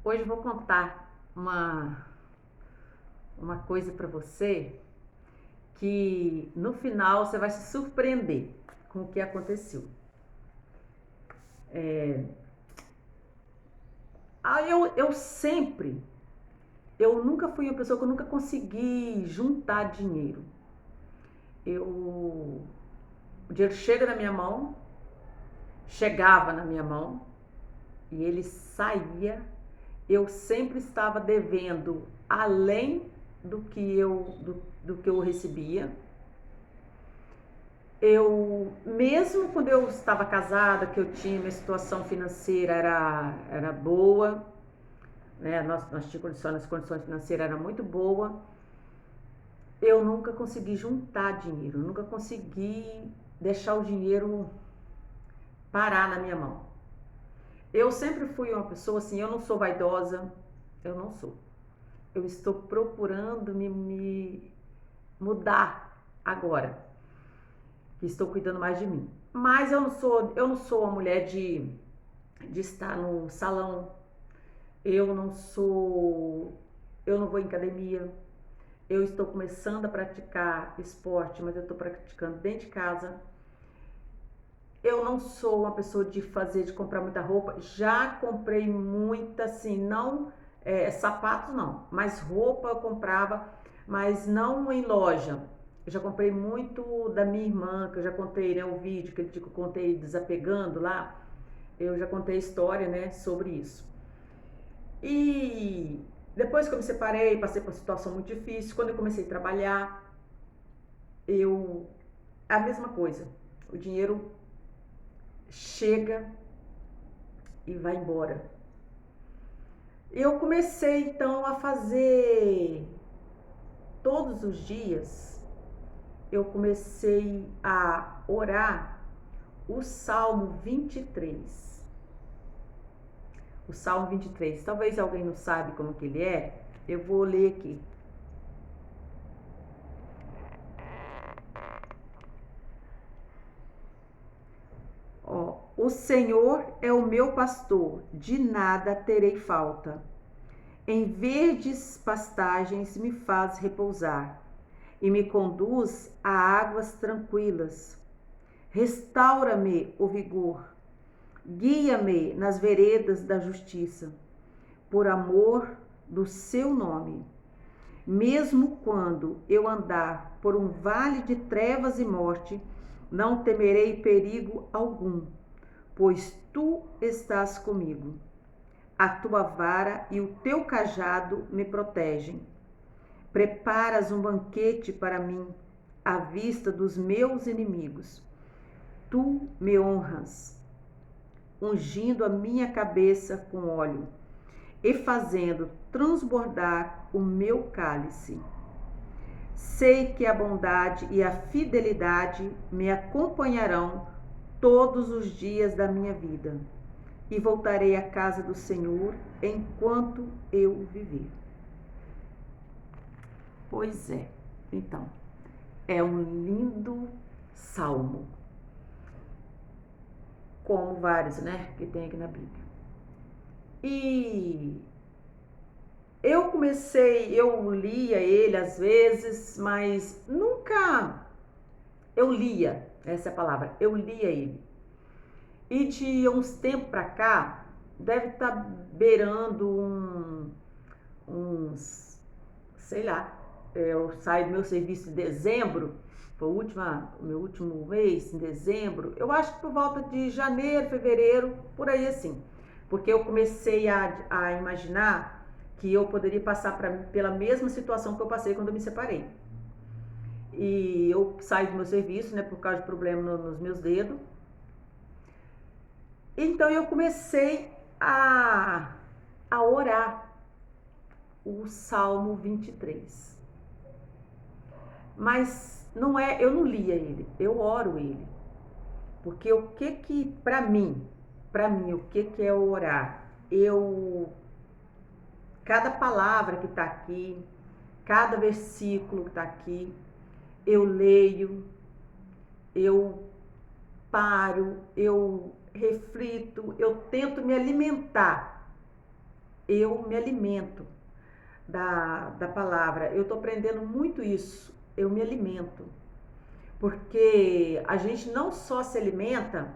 Hoje eu vou contar uma coisa para você que no final você vai se surpreender com o que aconteceu. Eu nunca fui uma pessoa que eu nunca consegui juntar dinheiro. O dinheiro chegava na minha mão e ele saía. Eu sempre estava devendo além do que eu recebia. Mesmo quando eu estava casada, que eu tinha minha situação financeira era boa, né? Nós tínhamos condições, as condições financeiras eram muito boas. Eu nunca consegui juntar dinheiro, nunca consegui deixar o dinheiro parar na minha mão. Eu sempre fui uma pessoa assim, eu não sou vaidosa, eu não sou. Eu estou procurando me mudar agora, que estou cuidando mais de mim. Mas eu não sou uma mulher de estar no salão. Eu não sou, eu não vou em academia. Eu estou começando a praticar esporte, mas eu estou praticando dentro de casa. Eu não sou uma pessoa de comprar muita roupa. Já comprei muita, assim, não sapatos não, mas roupa eu comprava, mas não em loja. Eu já comprei muito da minha irmã, que eu já contei, né, o vídeo que eu contei desapegando lá. Eu já contei a história, né, sobre isso. E depois que eu me separei, passei por uma situação muito difícil. Quando eu comecei a trabalhar, eu a mesma coisa. O dinheiro chega e vai embora. Eu comecei então a fazer todos os dias, eu comecei a orar o Salmo 23. O Salmo 23. Talvez alguém não sabe como que ele é. Eu vou ler aqui. Ó, o Senhor é o meu pastor, de nada terei falta. Em verdes pastagens me faz repousar e me conduz a águas tranquilas. Restaura-me o vigor, guia-me nas veredas da justiça, por amor do seu nome. Mesmo quando eu andar por um vale de trevas e morte, não temerei perigo algum, pois tu estás comigo. A tua vara e o teu cajado me protegem. Preparas um banquete para mim, à vista dos meus inimigos. Tu me honras, ungindo a minha cabeça com óleo e fazendo transbordar o meu cálice. Sei que a bondade e a fidelidade me acompanharão todos os dias da minha vida, e voltarei à casa do Senhor enquanto eu viver. Pois é, então, é um lindo salmo, como vários, né, que tem aqui na Bíblia. E eu lia ele às vezes, mas nunca eu lia, essa é a palavra, eu lia ele. E de uns tempos pra cá, deve estar beirando uns, sei lá, eu saio do meu serviço em dezembro, foi o meu último mês, em dezembro, eu acho que por volta de janeiro, fevereiro, por aí assim. Porque eu comecei a imaginar que eu poderia passar pela mesma situação que eu passei quando eu me separei. E eu saí do meu serviço, né, por causa de problema nos meus dedos. Então eu comecei a orar o Salmo 23. Mas não é, eu não lia ele, eu oro ele. Porque o que para mim, o que é orar? Cada palavra que está aqui, cada versículo que está aqui, eu leio, eu paro, eu reflito, eu tento me alimentar eu me alimento da palavra. Eu estou aprendendo muito isso. Eu me alimento. Porque a gente não só se alimenta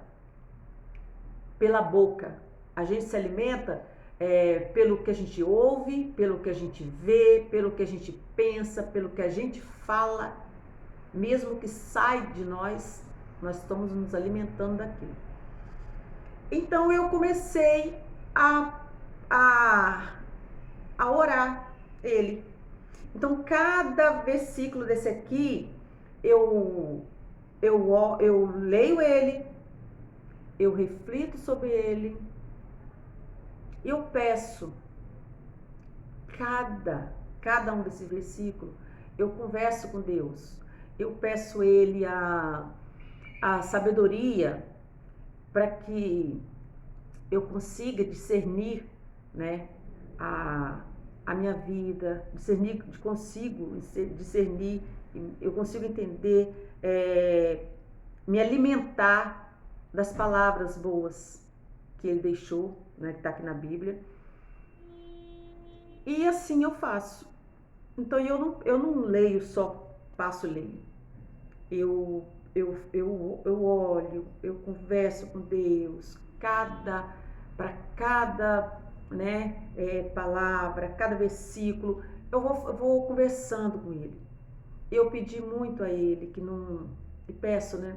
pela boca, a gente se alimenta pelo que a gente ouve, pelo que a gente vê, pelo que a gente pensa, pelo que a gente fala, mesmo que sai de nós, nós estamos nos alimentando daquilo. Então eu comecei a, a orar ele. Então cada versículo desse aqui, eu leio ele, eu reflito sobre ele, eu peço cada um desses versículos, eu converso com Deus, eu peço ele a sabedoria para que eu consiga discernir, né, a minha vida, consigo discernir, eu consigo entender, me alimentar das palavras boas que ele deixou, né, que está aqui na Bíblia. E assim eu faço. Então eu não leio só, passo a ler. Eu olho, eu converso com Deus, para cada, né, palavra, cada versículo, eu vou conversando com ele. Eu pedi muito a ele que não, e peço, né,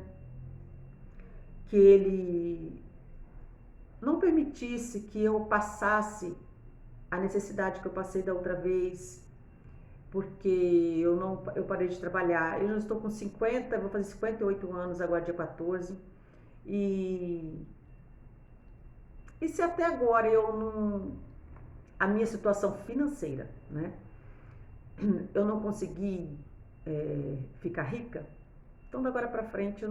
que ele não permitisse que eu passasse a necessidade que eu passei da outra vez, porque eu parei de trabalhar. Eu já estou com 50, vou fazer 58 anos agora, dia 14. E se até agora eu não, a minha situação financeira, né, eu não consegui ficar rica, então da agora para frente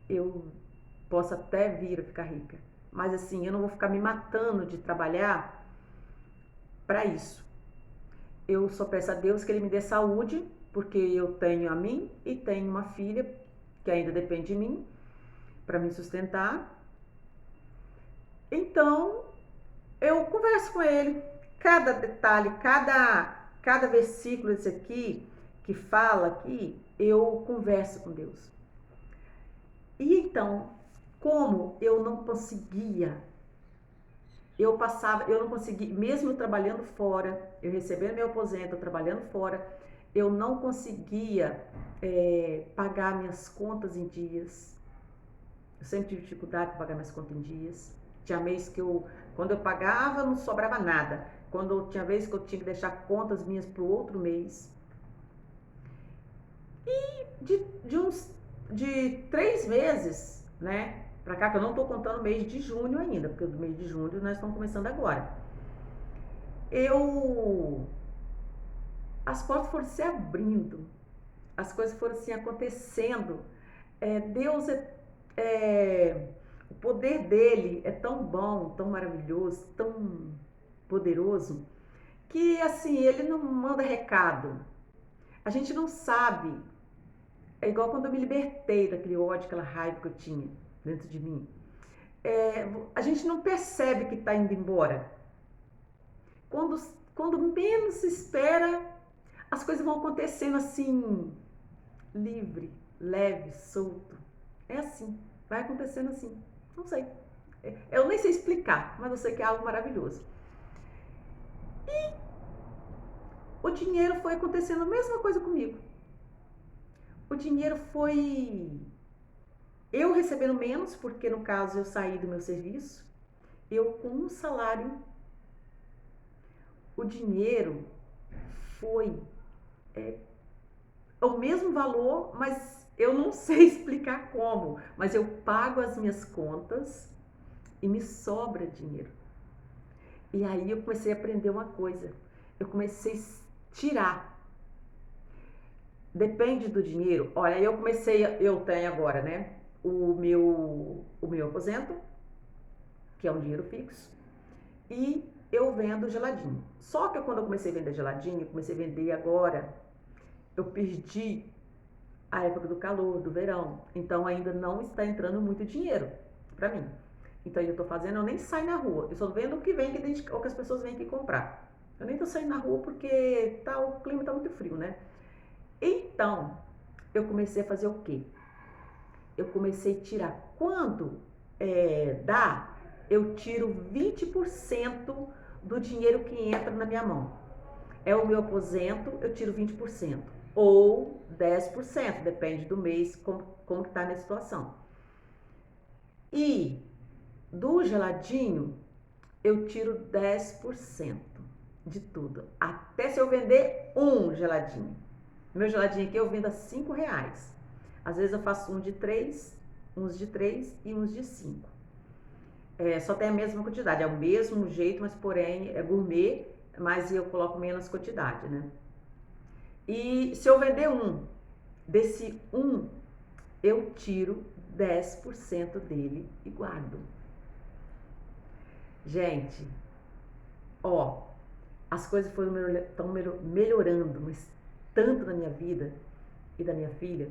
eu posso até vir a ficar rica, mas assim, eu não vou ficar me matando de trabalhar para isso. Eu só peço a Deus que ele me dê saúde, porque eu tenho a mim e tenho uma filha que ainda depende de mim para me sustentar. Então, eu converso com ele, cada detalhe, cada versículo desse aqui, que fala aqui, eu converso com Deus. E então, como eu não conseguia, eu não conseguia, mesmo trabalhando fora, eu recebendo meu aposento, trabalhando fora, eu não conseguia pagar minhas contas em dias. Eu sempre tive dificuldade para pagar minhas contas em dias. Tinha mês que quando eu pagava, não sobrava nada. Tinha vez que eu tinha que deixar contas minhas para o outro mês. E de 3 meses, né, para cá, que eu não estou contando o mês de junho ainda, porque o mês de junho nós estamos começando agora. As portas foram se abrindo, as coisas foram assim acontecendo. Deus o poder dele é tão bom, tão maravilhoso, tão poderoso, que assim, ele não manda recado. A gente não sabe. É igual quando eu me libertei daquele ódio, aquela raiva que eu tinha dentro de mim. A gente não percebe que está indo embora. Quando menos se espera, as coisas vão acontecendo assim, livre, leve, solto. É assim, vai acontecendo assim. Não sei. Eu nem sei explicar, mas eu sei que é algo maravilhoso. E o dinheiro foi acontecendo a mesma coisa comigo. O dinheiro foi eu recebendo menos, porque no caso eu saí do meu serviço, eu com um salário, o dinheiro foi o mesmo valor, mas eu não sei explicar como, mas eu pago as minhas contas e me sobra dinheiro. E aí eu comecei a aprender uma coisa, eu comecei a tirar. Depende do dinheiro. Olha, eu tenho agora, né, o meu aposento, que é um dinheiro fixo, e eu vendo geladinho. Só que quando eu comecei a vender geladinho, eu comecei a vender agora, eu perdi a época do calor, do verão, então ainda não está entrando muito dinheiro para mim. Então eu estou fazendo, eu nem saio na rua, eu só vendo o que vem aqui, ou que as pessoas vêm aqui comprar. Eu nem estou saindo na rua porque o clima está muito frio, né? Então, eu comecei a fazer o quê? Eu comecei a tirar, quando dá, eu tiro 20% do dinheiro que entra na minha mão. É o meu aposento, eu tiro 20%. Ou 10%, depende do mês, como que tá a minha situação. E do geladinho, eu tiro 10% de tudo. Até se eu vender um geladinho. Meu geladinho aqui eu vendo a R$5. Às vezes eu faço uns de 3 e uns de 5. Só tem a mesma quantidade, é o mesmo jeito, mas porém é gourmet, mas eu coloco menos quantidade, né? E se eu vender desse eu tiro 10% dele e guardo. Gente, as coisas estão melhorando, mas tanto na minha vida e da minha filha.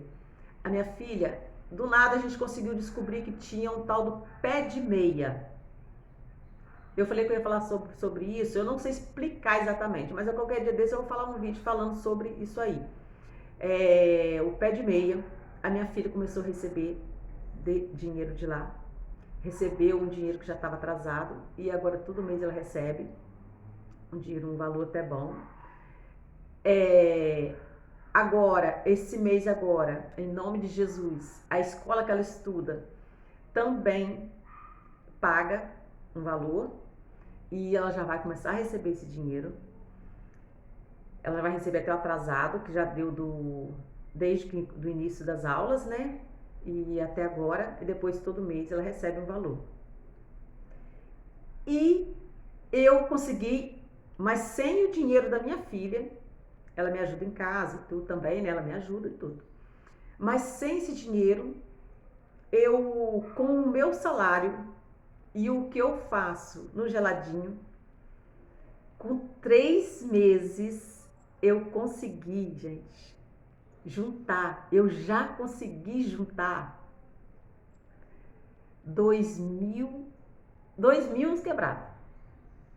A minha filha, do nada a gente conseguiu descobrir que tinha um tal do pé de meia. Eu falei que eu ia falar sobre isso, eu não sei explicar exatamente, mas a qualquer dia desse eu vou falar um vídeo falando sobre isso aí. O pé de meia, a minha filha começou a receber dinheiro de lá, recebeu um dinheiro que já estava atrasado e agora todo mês ela recebe um valor até bom. Agora, esse mês agora, em nome de Jesus, a escola que ela estuda também paga um valor e ela já vai começar a receber esse dinheiro. Ela vai receber até o atrasado, que já deu desde do início das aulas, né? E até agora, e depois todo mês ela recebe um valor. E eu consegui, mas sem o dinheiro da minha filha, ela me ajuda em casa e tudo também, né? Ela me ajuda e tudo. Mas sem esse dinheiro, com o meu salário e o que eu faço no geladinho, com 3 meses, eu consegui, gente, juntar. Eu já consegui juntar 2.000 uns quebrados.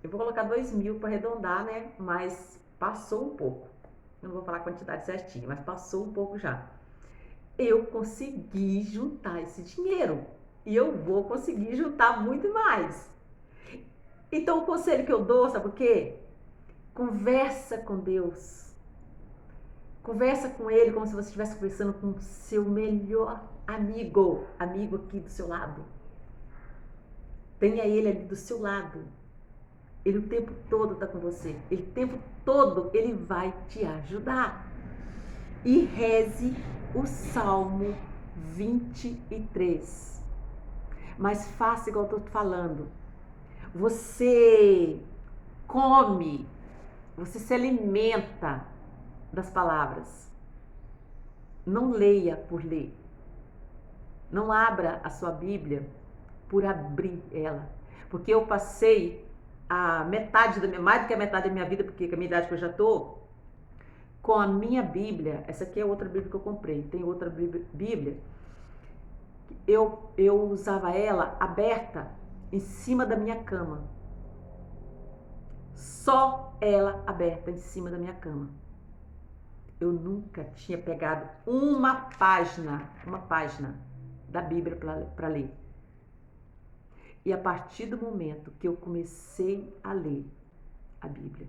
Eu vou colocar 2.000 para arredondar, né? Mas passou um pouco. Não vou falar a quantidade certinha, mas passou um pouco já. Eu consegui juntar esse dinheiro. E eu vou conseguir juntar muito mais. Então o conselho que eu dou, sabe o quê? Conversa com Deus. Conversa com Ele como se você estivesse conversando com o seu melhor amigo aqui do seu lado. Tenha Ele ali do seu lado. Ele o tempo todo está com você. Ele o tempo todo Ele vai te ajudar. E reze o Salmo 23. Mas faça igual eu estou falando. Você come, você se alimenta das palavras. Não leia por ler. Não abra a sua Bíblia por abrir ela. Porque eu passei mais do que a metade da minha vida, porque com a minha idade que eu já tô, com a minha Bíblia, essa aqui é outra Bíblia que eu comprei, tem outra Bíblia, eu usava ela aberta em cima da minha cama. Só ela aberta em cima da minha cama. Eu nunca tinha pegado uma página da Bíblia para ler. E a partir do momento que eu comecei a ler a Bíblia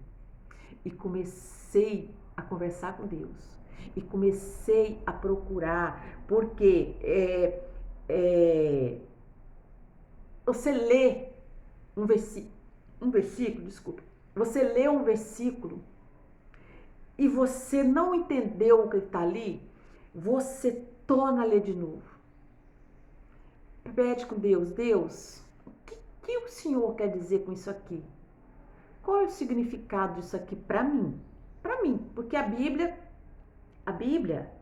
e comecei a conversar com Deus e comecei a procurar, porque você lê você lê um versículo e você não entendeu o que está ali, você torna a ler de novo. Pede com Deus, o que o Senhor quer dizer com isso aqui? Qual é o significado disso aqui para mim? Para mim, porque a Bíblia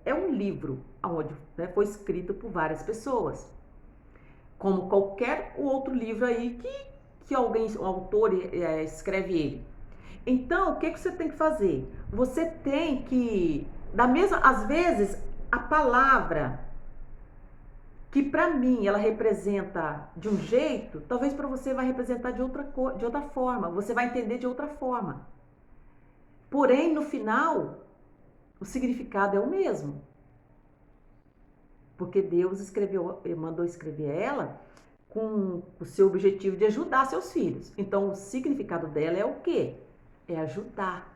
é um livro onde foi escrito por várias pessoas, como qualquer outro livro aí que um autor escreve ele. Então, o que você tem que fazer? Você tem que, às vezes, a palavra que para mim ela representa de um jeito, talvez para você vai representar de outra forma, você vai entender de outra forma. Porém, no final, o significado é o mesmo. Porque Deus mandou escrever ela com o seu objetivo de ajudar seus filhos. Então, o significado dela é o quê? É ajudar.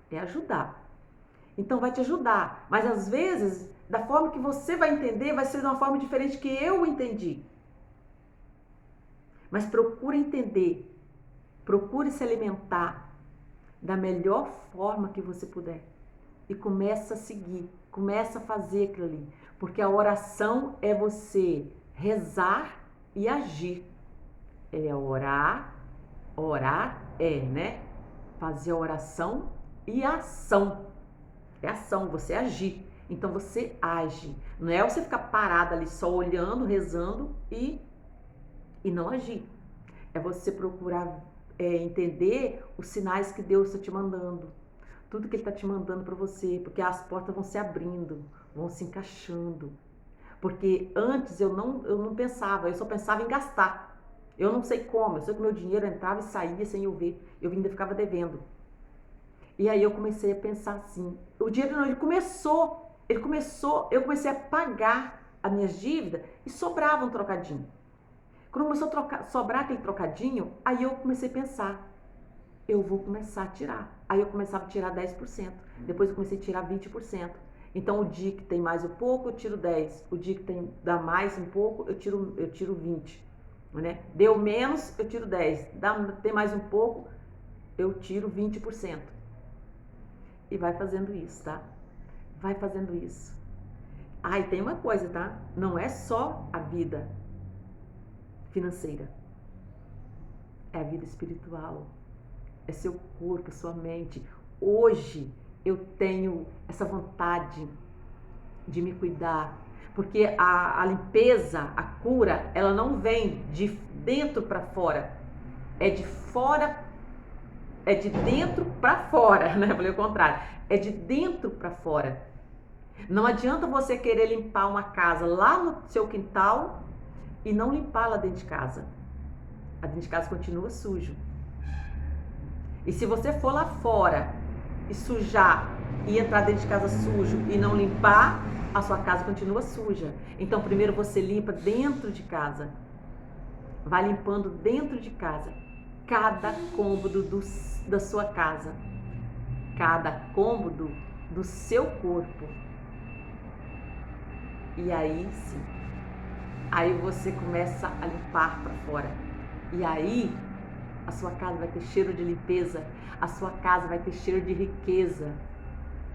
É ajudar. Então, vai te ajudar. Mas, às vezes, da forma que você vai entender, vai ser de uma forma diferente que eu entendi. Mas procure entender. Procure se alimentar da melhor forma que você puder. E começa a seguir. Começa a fazer aquilo ali. Porque a oração é você rezar e agir. É orar é, né? Fazer a oração e a ação. É ação, você agir. Então você age. Não é você ficar parado ali só olhando, rezando e não agir. É você procurar entender os sinais que Deus está te mandando. Tudo que Ele está te mandando para você. Porque as portas vão se abrindo, vão se encaixando. Porque antes eu não pensava, eu só pensava em gastar. Eu não sei como, eu sei que meu dinheiro entrava e saía sem eu ver. Eu ainda ficava devendo. E aí eu comecei a pensar assim, o dinheiro não, eu comecei a pagar as minhas dívidas e sobrava um trocadinho. Quando começou a sobrar aquele trocadinho, aí eu comecei a pensar, eu vou começar a tirar. Aí eu começava a tirar 10%, depois eu comecei a tirar 20%. Então o dia que tem mais um pouco, eu tiro 10. O dia que dá mais um pouco, eu tiro 20. Né? Deu menos, eu tiro 10. Tem mais um pouco, eu tiro 20%. E vai fazendo isso, tá? Vai fazendo isso. Ah, e tem uma coisa, tá? Não é só a vida financeira. É a vida espiritual. É seu corpo, sua mente. Hoje eu tenho essa vontade de me cuidar. Porque a limpeza, a cura, ela não vem de dentro para fora. É de fora, é de dentro para fora, né? Falei o contrário. É de dentro para fora. Não adianta você querer limpar uma casa lá no seu quintal e não limpar lá dentro de casa. A dentro de casa continua sujo. E se você for lá fora e sujar e entrar dentro de casa sujo e não limpar, a sua casa continua suja. Então primeiro você limpa dentro de casa. Vai limpando dentro de casa. Cada cômodo da sua casa. Cada cômodo do seu corpo. E aí sim. Aí você começa a limpar para fora. E aí a sua casa vai ter cheiro de limpeza, a sua casa vai ter cheiro de riqueza,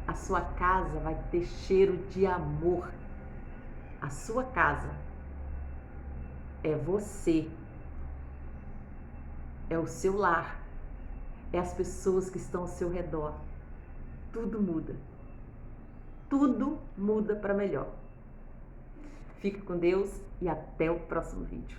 a sua casa vai ter cheiro de amor. A sua casa é você, é o seu lar, é as pessoas que estão ao seu redor. Tudo muda para melhor. Fique com Deus e até o próximo vídeo.